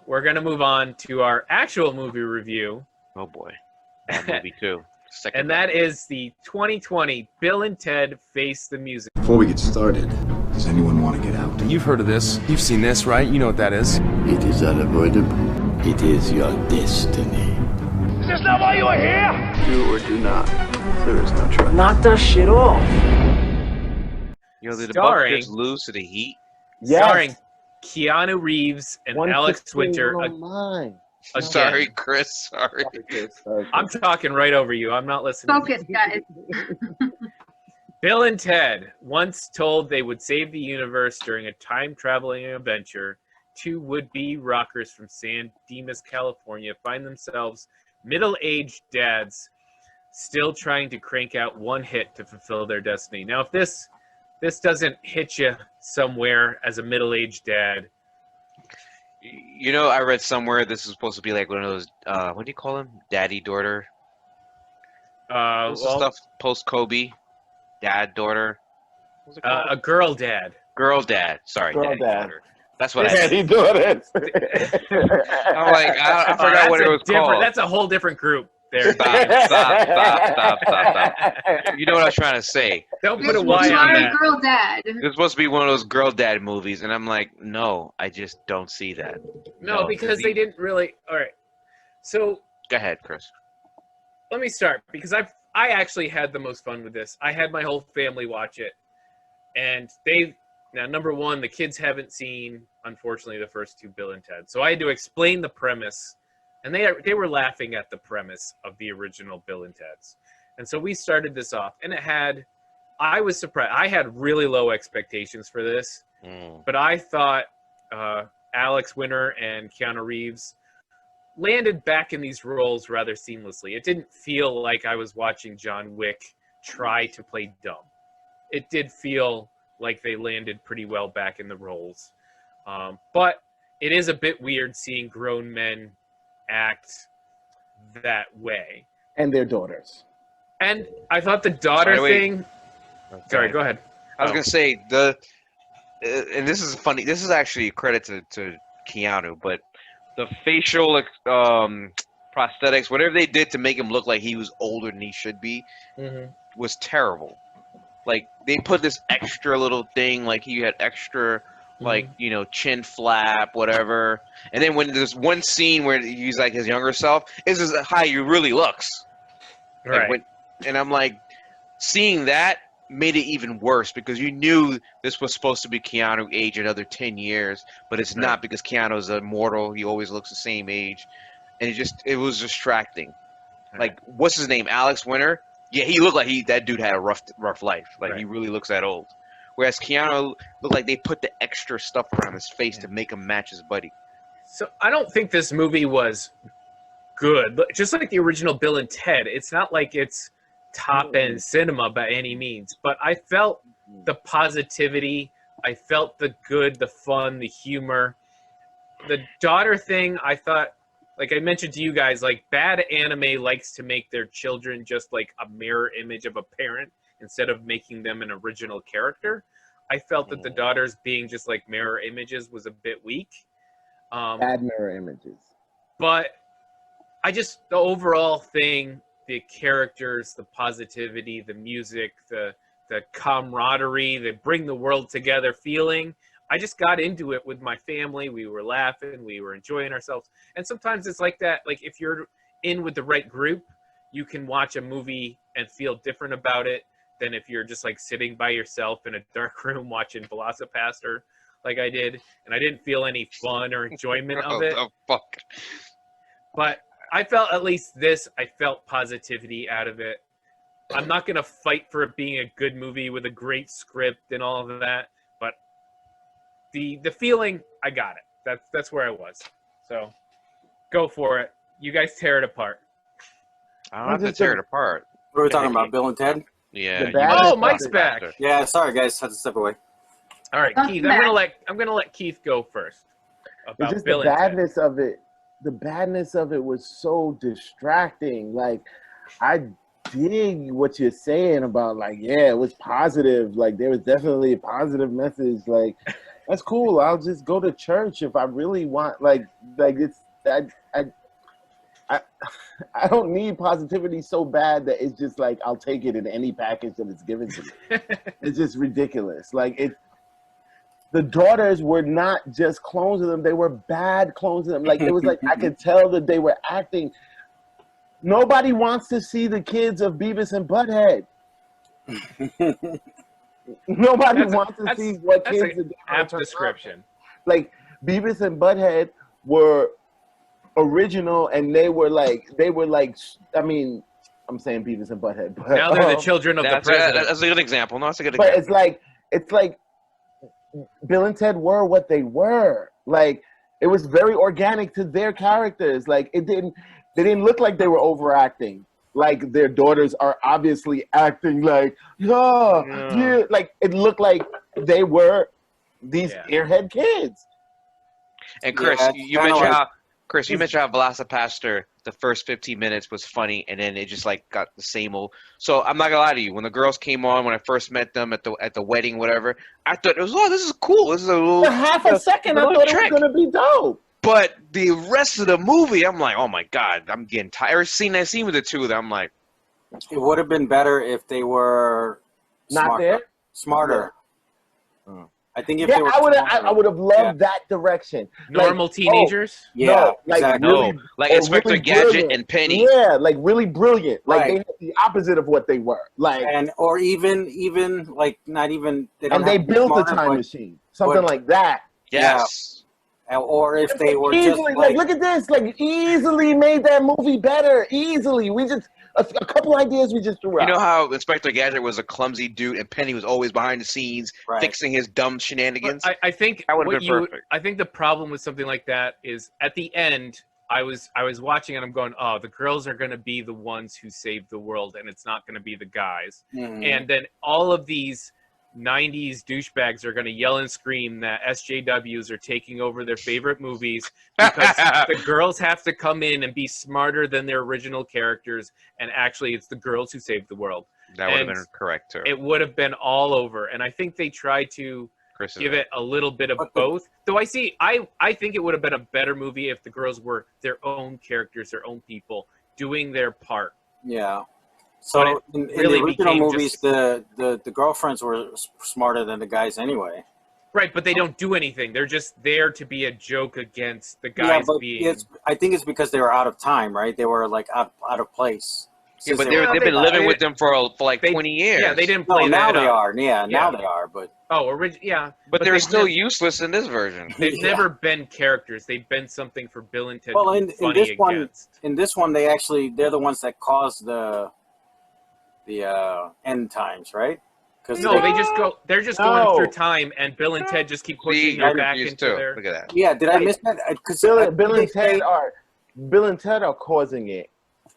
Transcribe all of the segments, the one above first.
we're going to move on to our actual movie review. Oh boy, that movie too. And that is the 2020 Bill and Ted Face the Music. Before we get started, does anyone want to get out? You've heard of this. You've seen this, right? You know what that is. It is unavoidable. It is your destiny. Is this not why you are here? Do or do not. There is no try. Knock that shit off. Yo, did the Starring- Bucks lose to the Heat? Yes. Starring Keanu Reeves and Alex Winter. Mine. Again. Sorry, Chris. Sorry. I'm talking right over you. I'm not listening. Focus, guys. Bill and Ted, once told they would save the universe during a time-traveling adventure, two would-be rockers from San Dimas, California, find themselves middle-aged dads still trying to crank out one hit to fulfill their destiny. Now, if this doesn't hit you somewhere as a middle-aged dad, You know, I read somewhere this is supposed to be like one of those, what do you call them? Daddy, daughter? What's the stuff post Kobe? Dad, daughter? What's it called? a girl dad. Girl, dad. Sorry, Girl, daddy, dad. daughter. That's what I Daddy doing it. I'm like, I forgot what it was called. That's a whole different group there. Stop. You know what I was trying to say. Don't put a You Y on are a that. girl dad. It's supposed to be one of those girl dad movies, and I'm like, no, I just don't see that. No, because they didn't really. All right. So Go ahead, Chris. let me start because I actually had the most fun with this. I had my whole family watch it, and number one, the kids haven't seen, unfortunately, the first two Bill and Ted, so I had to explain the premise, and they were laughing at the premise of the original Bill and Ted's, and so we started this off, and I was surprised. I had really low expectations for this, but I thought Alex Winter and Keanu Reeves landed back in these roles rather seamlessly. It didn't feel like I was watching John Wick try to play dumb. It did feel like they landed pretty well back in the roles. But it is a bit weird seeing grown men act that way. And their daughters. And I thought the daughter thing... Sorry, go ahead. I was going to say, and this is funny, this is actually a credit to Keanu, but the facial prosthetics, whatever they did to make him look like he was older than he should be, was terrible. Like, they put this extra little thing, like he had extra, like, you know, chin flap, whatever. And then when there's one scene where he's like his younger self, this is how he really looks. Right. Like and I'm like, seeing that made it even worse because you knew this was supposed to be Keanu age another 10 years, but it's not because Keanu's immortal. He always looks the same age. And it was distracting. Like, what's his name? Alex Winter? Yeah, he looked like that dude had a rough life. Like, he really looks that old. Whereas Keanu looked like they put the extra stuff around his face to make him match his buddy. So I don't think this movie was good. Just like the original Bill and Ted, it's not like it's top-end cinema by any means. But I felt the positivity. I felt the good, the fun, the humor. The daughter thing, I thought, like I mentioned to you guys, like bad anime likes to make their children just like a mirror image of a parent instead of making them an original character. I felt that the daughters being just like mirror images was a bit weak. Bad mirror images. But the overall thing, the characters, the positivity, the music, the camaraderie, the bring the world together feeling, I just got into it with my family. We were laughing. We were enjoying ourselves. And sometimes it's like that. Like if you're in with the right group, you can watch a movie and feel different about it than if you're just like sitting by yourself in a dark room watching Velocipaster like I did. And I didn't feel any fun or enjoyment of it. Oh, fuck. But I felt at least I felt positivity out of it. I'm not going to fight for it being a good movie with a great script and all of that. But the feeling, I got it. That's where I was. So go for it. You guys tear it apart. I don't have to tear it apart. What are we talking about, Bill and Ted? Yeah. Oh, Mike's back. Yeah, sorry guys, had to step away. All right, Keith. I'm gonna let Keith go first. About Just Bill the and Ted. badness of it. The badness of it was so distracting. Like, I dig what you're saying about, like, yeah, it was positive. Like, there was definitely a positive message. Like, that's cool. I'll just go to church if I really want. Like, Like it's I I don't need positivity so bad that it's just like I'll take it in any package that it's given to me. It's just ridiculous. Like the daughters were not just clones of them; they were bad clones of them. Like it was like I could tell that they were acting. Nobody wants to see the kids of Beavis and Butthead. Nobody wants to see what kids an apt description. Like Beavis and Butthead were original, and they were like. I mean, I'm saying Beavis and Butthead, but Now they're the children of the president. That's a good example. No, it's a good but example. it's like Bill and Ted were what they were. Like it was very organic to their characters. Like they didn't look like they were overacting. Like their daughters are obviously acting like yeah. Like it looked like they were these airhead kids. And Chris, you mentioned how Velocipaster, the first 15 minutes was funny, and then it just like got the same old. So I'm not gonna lie to you. When the girls came on, when I first met them at the wedding, whatever, I thought it was this is cool. This is a little for half a second. I thought it was gonna be dope. But the rest of the movie, I'm like, oh my god, I'm getting tired. Seeing that scene with the two of them, I'm like, it would have been better if they were smarter. Yeah. I think if they were I would have loved that direction. Normal teenagers? Exactly. Really, like Inspector really Gadget brilliant. and Penny. Yeah, like really brilliant. Like they had the opposite of what they were. Like or even like not even they built a time machine. Something like that. Yes. Yeah. Or if they were easily, just like look at this, like easily made that movie better. Easily. We just a couple ideas we just threw out. You know how Inspector Gadget was a clumsy dude and Penny was always behind the scenes fixing his dumb shenanigans? I think that would have been perfect. I think the problem with something like that is at the end I was watching and I'm going, oh, the girls are going to be the ones who save the world and it's not going to be the guys. Mm-hmm. And then all of these 90s douchebags are going to yell and scream that SJWs are taking over their favorite movies because the girls have to come in and be smarter than their original characters, and actually it's the girls who save the world. That would have been correct too. It would have been all over, and I think they tried to give it a little bit of both. Though I think it would have been a better movie if the girls were their own characters, their own people, doing their part. Yeah. So in the original movies, the girlfriends were smarter than the guys anyway. Right, but they don't do anything. They're just there to be a joke against the guys being. I think it's because they were out of time, right? They were like out of place. Yeah, but they've been living with them for like 20 years. Yeah, they didn't play now that they up. are. Yeah, now they are. But but they're still useless in this version. They've never been characters. They've been something for Bill and Ted. Well, in this one, they're the ones that caused the end times, right? No, they're just going through time, and Bill and Ted just keep pushing them back into their. Look at that. Yeah, did I miss that? Because Bill and Ted are causing it.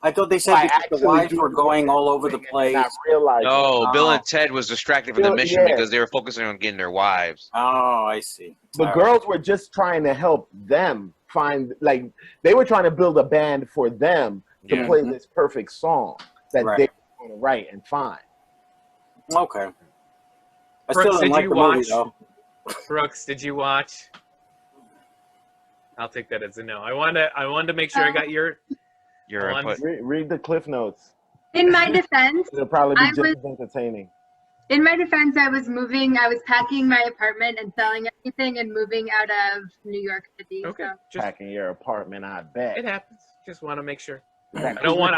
I thought they said because the wives were going all over the place. No, Bill and Ted was distracted from the mission because they were focusing on getting their wives. Oh, I see. The girls were just trying to help them find, like, they were trying to build a band for them to play this perfect song that they were going to write and find. Okay. I still didn't like the movie, though. Brooks, did you watch? I'll take that as a no. I wanted to make sure I got your read the cliff notes. In my defense, it'll probably be just as entertaining. In my defense, I was packing my apartment and selling everything and moving out of New York City. Okay, so. just packing your apartment, I bet. It happens. Just want to make sure. I don't want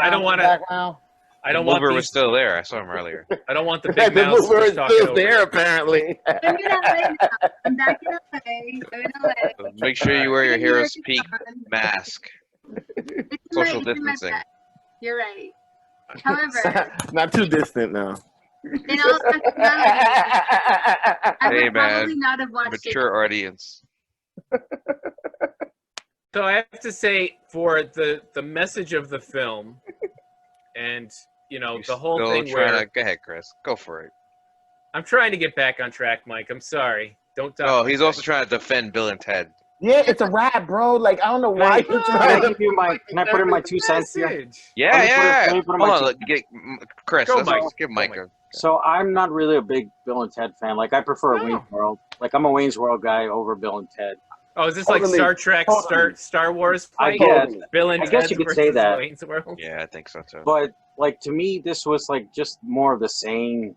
Mover was still there. I saw him earlier. I don't want the big mouse. The mover is still there, apparently. I'm in LA now. I'm back in LA. I'm in LA. Make sure you wear your Heroes Peak mask. Social distancing. You're right. However, not too distant now. In all I would probably not have watched mature audience. So I have to say, for the message of the film, and the whole thing where go ahead, Chris, go for it. I'm trying to get back on track, Mike. I'm sorry. Don't. No, he's also trying to defend Bill and Ted. Yeah, it's a rap, bro. Like, I don't know why. Can I put in my 2 cents here? Yeah. Hold on, Chris. Give Mike a... So I'm not really a big Bill and Ted fan. Like, I prefer Wayne's World. Like, I'm a Wayne's World guy over Bill and Ted. Oh, is this like Totally. Star Trek, Totally. Star Wars I fight? guess. Bill and I guess Ted you could versus say that. Wayne's World? Yeah, I think so too. But like to me, this was like just more of the same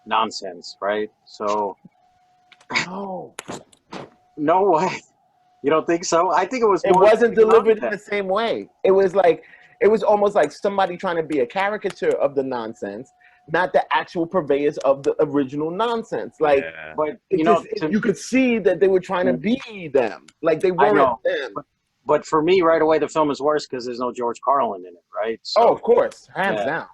nonsense, right? So No, no way. You don't think so? I think it was. it More wasn't delivered in the nonsense. same way. It was almost like somebody trying to be a caricature of the nonsense, not the actual purveyors of the original nonsense. Like, Yeah. But you could see that they were trying to be them. Like they I weren't know. them. But for me, right away, the film is worse because there's no George Carlin in it, right? So, Oh, of course, hands Yeah. down.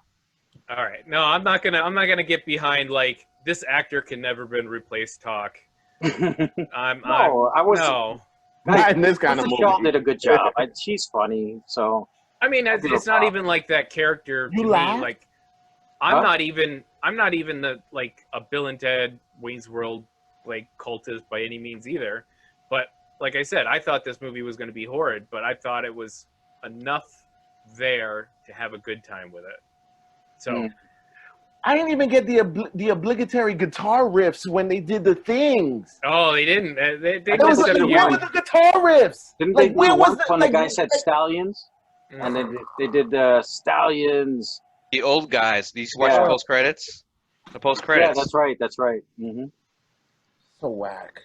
All right. No, I'm not gonna get behind like this actor can never been replaced. Talk. I was. No. Not in this kind of Kristen Shaw movie. did a good job. She's funny, so I mean, it's not even like that character to You me. laugh? Like, I'm Huh? not even the like a Bill and Ted Wayne's World like cultist by any means either. But like I said, I thought this movie was going to be horrid, but I thought it was enough there to have a good time with it. So. Mm. I didn't even get the obligatory guitar riffs when they did the things. Oh, they didn't. They It was missed like, a where few. were the guitar riffs? didn't Like, they do where was one the when the guy said stallions, and Mm. they did the stallions. The old guys. These watch Yeah. the post credits. The post Yeah, credits. that's right. That's right. Mm-hmm. So whack.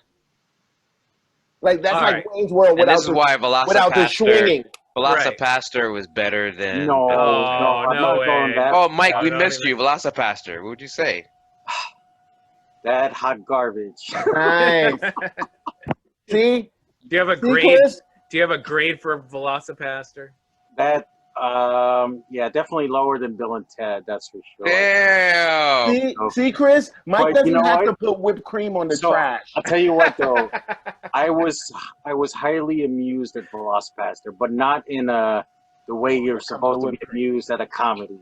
Like that's All like right. Wayne's World And without this is why without the swinging. Velocipaster was better than. No, Oh, I'm no not going way. that. Oh, Mike, No, we don't missed even- you. Velocipaster. What would you say? That hot garbage. Nice. See? Do you have a See, grade? Chris? Do you have a grade for Velocipaster? That yeah, definitely lower than Bill and Ted. That's for sure. Damn. See, Chris? Mike But you doesn't know have what? to put whipped cream on the So, trash. I'll tell you what though, I was highly amused at Velocipaster, but not in the way you're supposed to be amused at a comedy.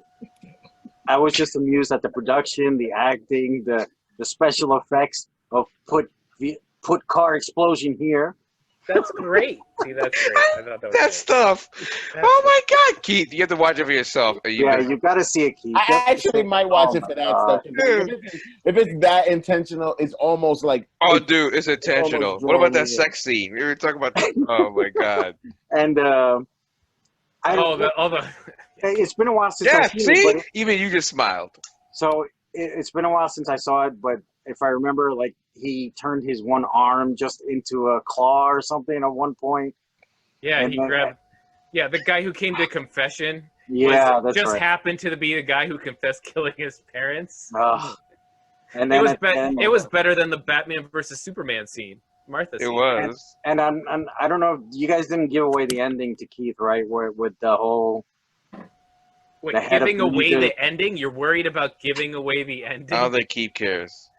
I was just amused at the production, the acting, the special effects of put car explosion here. That's great. See, that's great. I thought that was That great. stuff. That's Oh my God, Keith, you have to watch it for yourself. Yeah, you got to see it, Keith. I actually might watch Oh it for my that God. stuff. If it's that intentional, it's almost like Oh, dude, it's intentional. almost What about drawing that me in. sex scene? We were talking about. Oh my God. And it's been a while since Yeah, I've seen see, it, but even you just smiled. so it's been a while since I saw it, but if I remember, like he turned his one arm just into a claw or something at one point. Yeah, And he then- grabbed. Yeah, the guy who came to confession. Yeah, that's just right. happened to be the guy who confessed killing his parents. Ugh. And It then was at the end- it was better than the Batman versus Superman scene. Martha. It scene. was. And I don't know. You guys didn't give away the ending to Keith, right? Where with the whole. Wait, the head of giving away Ninja- the ending? You're worried about giving away the ending? I don't think Keith cares.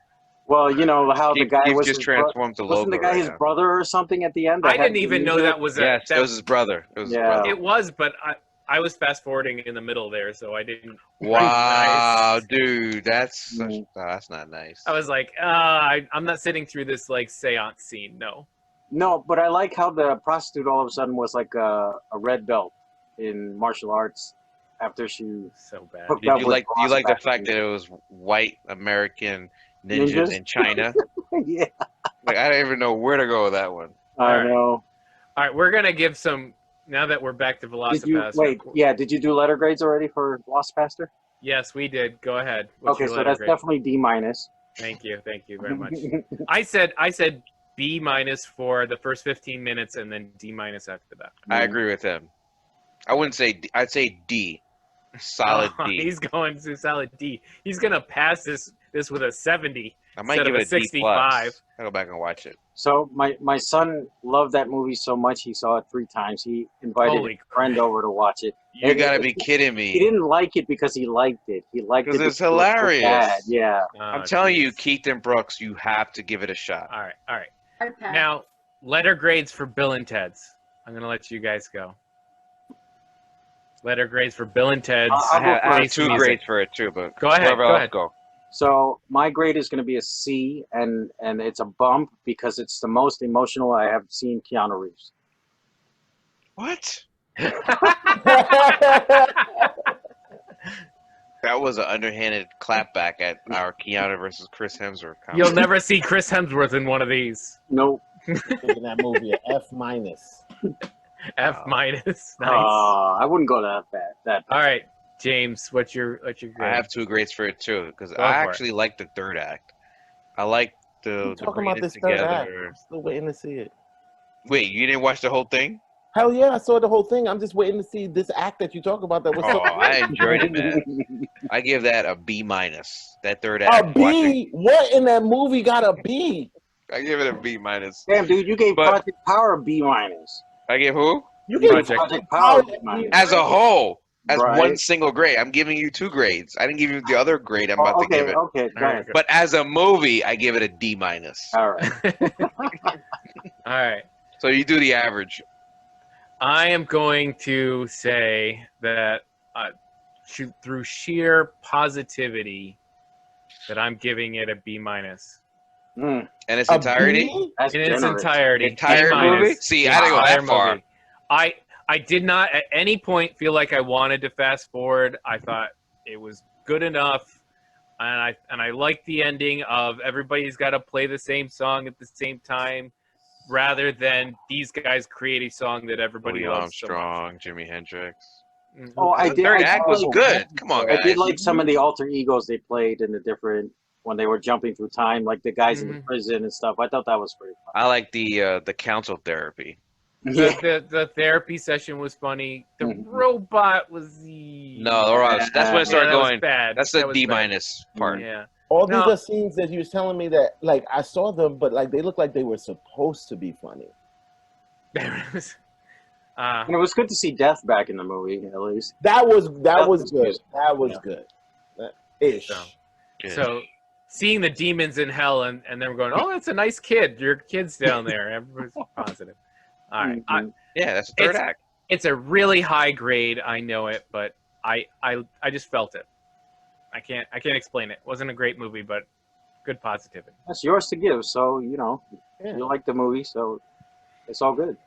Well, you know how Keith, the guy Keith was just his transformed to wasn't the Lobo guy right his now. brother or something at the end? I that had didn't the even know ninja? that was Yes, it was his brother. It was his Yeah. brother. It was, but I was fast forwarding in the middle there, so I didn't. Wow, Nice. dude, that's Mm. that's not nice. I was like, I'm not sitting through this like seance scene. No. No, but I like how the prostitute all of a sudden was like a red belt in martial arts after she So bad. hooked Did up you with like the Velocipaster. fact that it was white American ninjas Ninjas? in China? Yeah, Like I don't even know where to go with that one. I Alright. know. All right, we're gonna give some. Now that we're back to Velocipaster. Did you wait? Yeah, did you do letter grades already for Velocipaster? Yes, we did. Go ahead. What's Okay, your so letter that's grade? definitely D minus. Thank you very much. I said B minus for the first 15 minutes, and then D minus after that. I agree with him. I wouldn't say D, I'd say D. Solid Oh, D. He's going to solid D. He's gonna pass this with a 70. I might instead give of it a a D 65. plus. I'll go back and watch it. So my son loved that movie so much he saw it 3 times. He invited Holy a friend over to watch it. You And gotta be kidding He me. didn't like it because he liked it. He liked it 'Cause it's because it was so hilarious. bad. Yeah. I'm telling you, Keith and Brooks, you have to give it a shot. All right. Okay. Now, letter grades for Bill and Ted's. I'm gonna let you guys go. Letter grades for Bill and Ted's. I'll go I have Face 2 Music. grades for it too, but Go ahead, whoever go else ahead. go. So my grade is going to be a C, and it's a bump because it's the most emotional I have seen Keanu Reeves. What? That was an underhanded clapback at our Keanu versus Chris Hemsworth. You'll never see Chris Hemsworth in one of these. Nope. Giving that movie an F minus. F minus. Nice. I wouldn't go that bad. That All right, James, what's your grade? I have 2 grades for it too because Go I for it. actually like the third act. I like the Talking bringing about it this third act. together. I'm still waiting to see it. Wait, you didn't watch the whole thing? Hell yeah, I saw the whole thing. I'm just waiting to see this act that you talk about that was Oh, so I enjoyed it, man. I give that a B minus. That third act. a watching- B. What in that movie got a B? I give it a B minus. Damn, dude, you gave But- Project Power a B minus. I give who? You You gave gave Project Project Power a Power B minus. As a whole, as Right. one single grade. I'm giving you 2 grades. I didn't give you the other grade I'm about to give it. Okay, go ahead. But as a movie, I give it a D minus. All right. All right. So you do the average. I am going to say that through sheer positivity, that I'm giving it a B minus. Mm, In its a entirety? B? that's In its generous. entirety. Entire B movie? minus. See, I didn't go that Entire far. movie. I did not at any point feel like I wanted to fast forward. I thought it was good enough, and I liked the ending of everybody's got to play the same song at the same time, rather than these guys create a song that everybody Louis loves so much. Armstrong, Jimi Hendrix. Mhm. Oh, I The did. third I act did was like- good. Come on, I guys. did like some of the alter egos they played in the different when they were jumping through time, like the guys in the Mhm. prison and stuff. I thought that was pretty fun. I like the council therapy. Yeah. The therapy session was funny. The Mhm. robot was No, that's when it started that was going. bad. That's That the was D bad. minus part. Yeah. All these No. are scenes that you was telling me that, like, I saw them, but like they look like they were supposed to be funny. And it was good to see Death back in the movie, at least. That was That good. was good. That was Yeah. good. Ish. So, Yeah. so seeing the demons in hell and then we're going, oh, that's a nice kid. Your kid's down there. Everybody's positive. All right. Mhm. Yeah, that's the third act. It's a really high grade. I know it, but I just felt it. I can't explain it. It wasn't a great movie, but good positivity. That's yours to give, so you know Yeah. you like the movie, so it's all good.